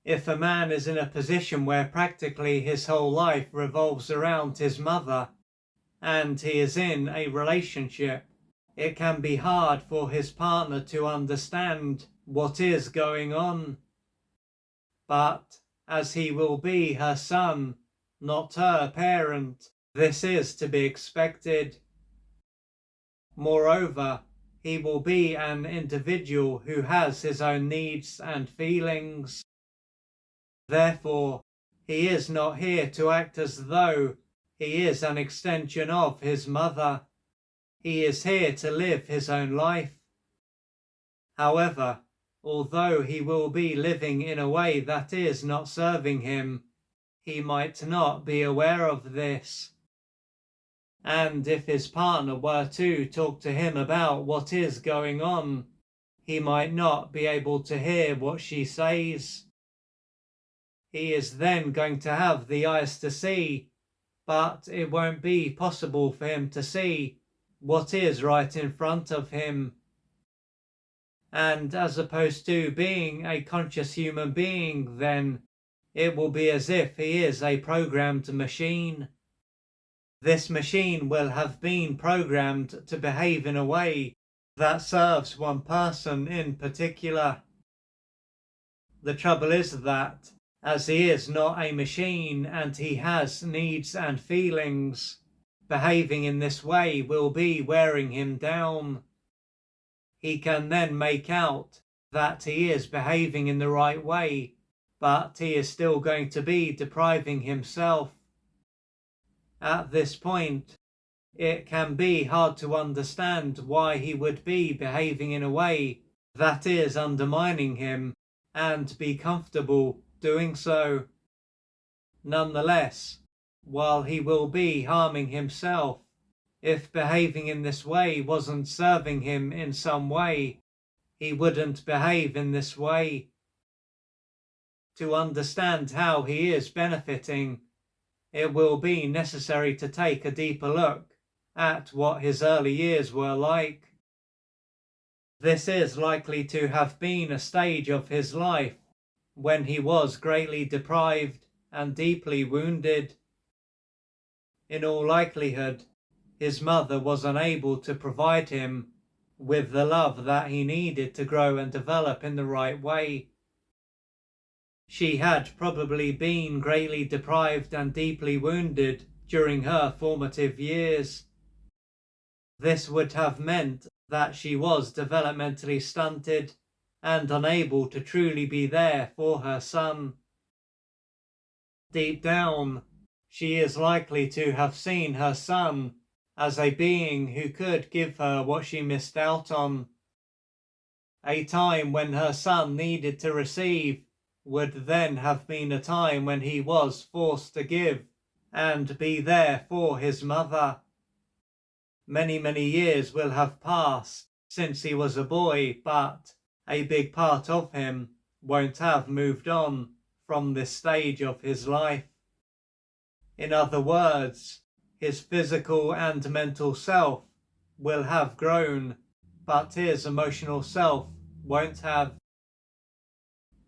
If a man is in a position where practically his whole life revolves around his mother, and he is in a relationship, it can be hard for his partner to understand what is going on. But as he will be her son, not her parent, this is to be expected. Moreover, he will be an individual who has his own needs and feelings. Therefore, he is not here to act as though he is an extension of his mother. He is here to live his own life. However, although he will be living in a way that is not serving him, he might not be aware of this. And if his partner were to talk to him about what is going on, he might not be able to hear what she says. He is then going to have the eyes to see, but it won't be possible for him to see what is right in front of him. And as opposed to being a conscious human being, then it will be as if he is a programmed machine. This machine will have been programmed to behave in a way that serves one person in particular. The trouble is that, as he is not a machine and he has needs and feelings, behaving in this way will be wearing him down. He can then make out that he is behaving in the right way, but he is still going to be depriving himself. At this point, it can be hard to understand why he would be behaving in a way that is undermining him and be comfortable doing so. Nonetheless, while he will be harming himself, if behaving in this way wasn't serving him in some way, he wouldn't behave in this way. To understand how he is benefiting, it will be necessary to take a deeper look at what his early years were like. This is likely to have been a stage of his life when he was greatly deprived and deeply wounded. In all likelihood, his mother was unable to provide him with the love that he needed to grow and develop in the right way. She had probably been greatly deprived and deeply wounded during her formative years. This would have meant that she was developmentally stunted and unable to truly be there for her son. Deep down, she is likely to have seen her son as a being who could give her what she missed out on. A time when her son needed to receive would then have been a time when he was forced to give and be there for his mother. Many, many years will have passed since he was a boy, but a big part of him won't have moved on from this stage of his life. In other words, his physical and mental self will have grown, but his emotional self won't have.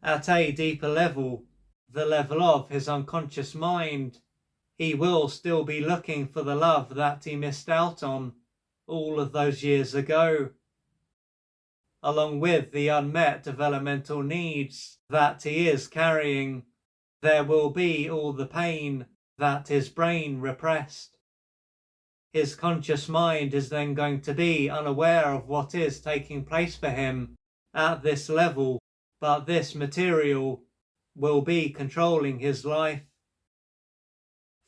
At a deeper level, the level of his unconscious mind, he will still be looking for the love that he missed out on all of those years ago. Along with the unmet developmental needs that he is carrying, there will be all the pain that his brain repressed. His conscious mind is then going to be unaware of what is taking place for him at this level, but this material will be controlling his life.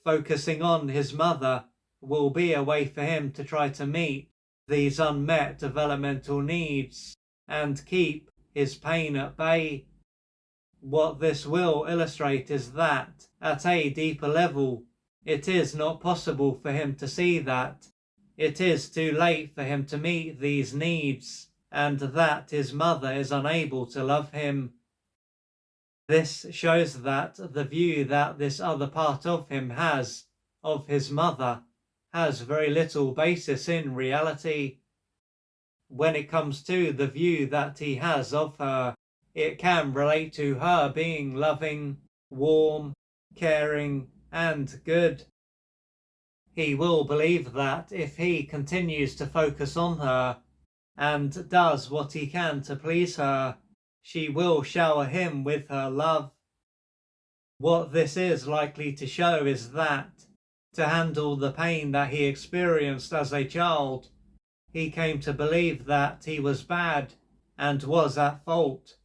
Focusing on his mother will be a way for him to try to meet these unmet developmental needs and keep his pain at bay. What this will illustrate is that, at a deeper level, it is not possible for him to see that it is too late for him to meet these needs, and that his mother is unable to love him. This shows that the view that this other part of him has of his mother has very little basis in reality. When it comes to the view that he has of her, it can relate to her being loving, warm, caring, and good. He will believe that if he continues to focus on her and does what he can to please her, she will shower him with her love. What this is likely to show is that, to handle the pain that he experienced as a child, he came to believe that he was bad and was at fault,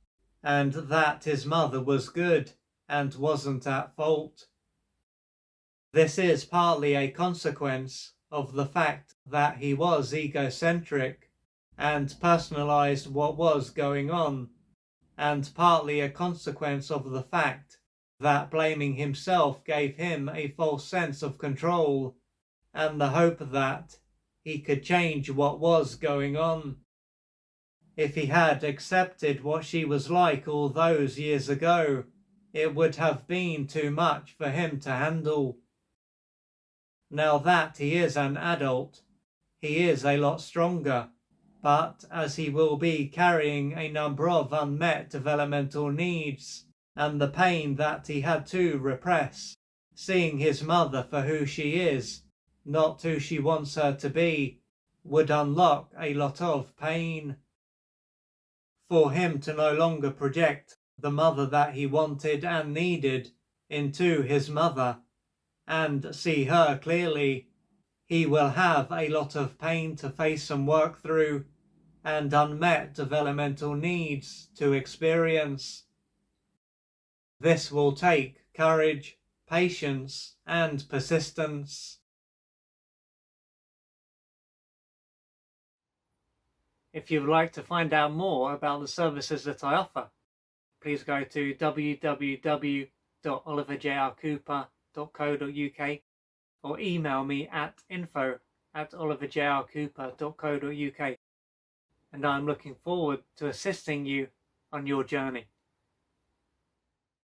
and that his mother was good and wasn't at fault. This is partly a consequence of the fact that he was egocentric and personalized what was going on, and partly a consequence of the fact that blaming himself gave him a false sense of control and the hope that he could change what was going on. If he had accepted what she was like all those years ago, it would have been too much for him to handle. Now that he is an adult, he is a lot stronger, but as he will be carrying a number of unmet developmental needs and the pain that he had to repress, seeing his mother for who she is, not who she wants her to be, would unlock a lot of pain. For him to no longer project the mother that he wanted and needed into his mother and see her clearly, he will have a lot of pain to face and work through, and unmet developmental needs to experience. This will take courage, patience, and persistence. If you would like to find out more about the services that I offer, please go to www.oliverjrcooper.co.uk or email me at info@oliverjrcooper.co.uk, and I'm looking forward to assisting you on your journey.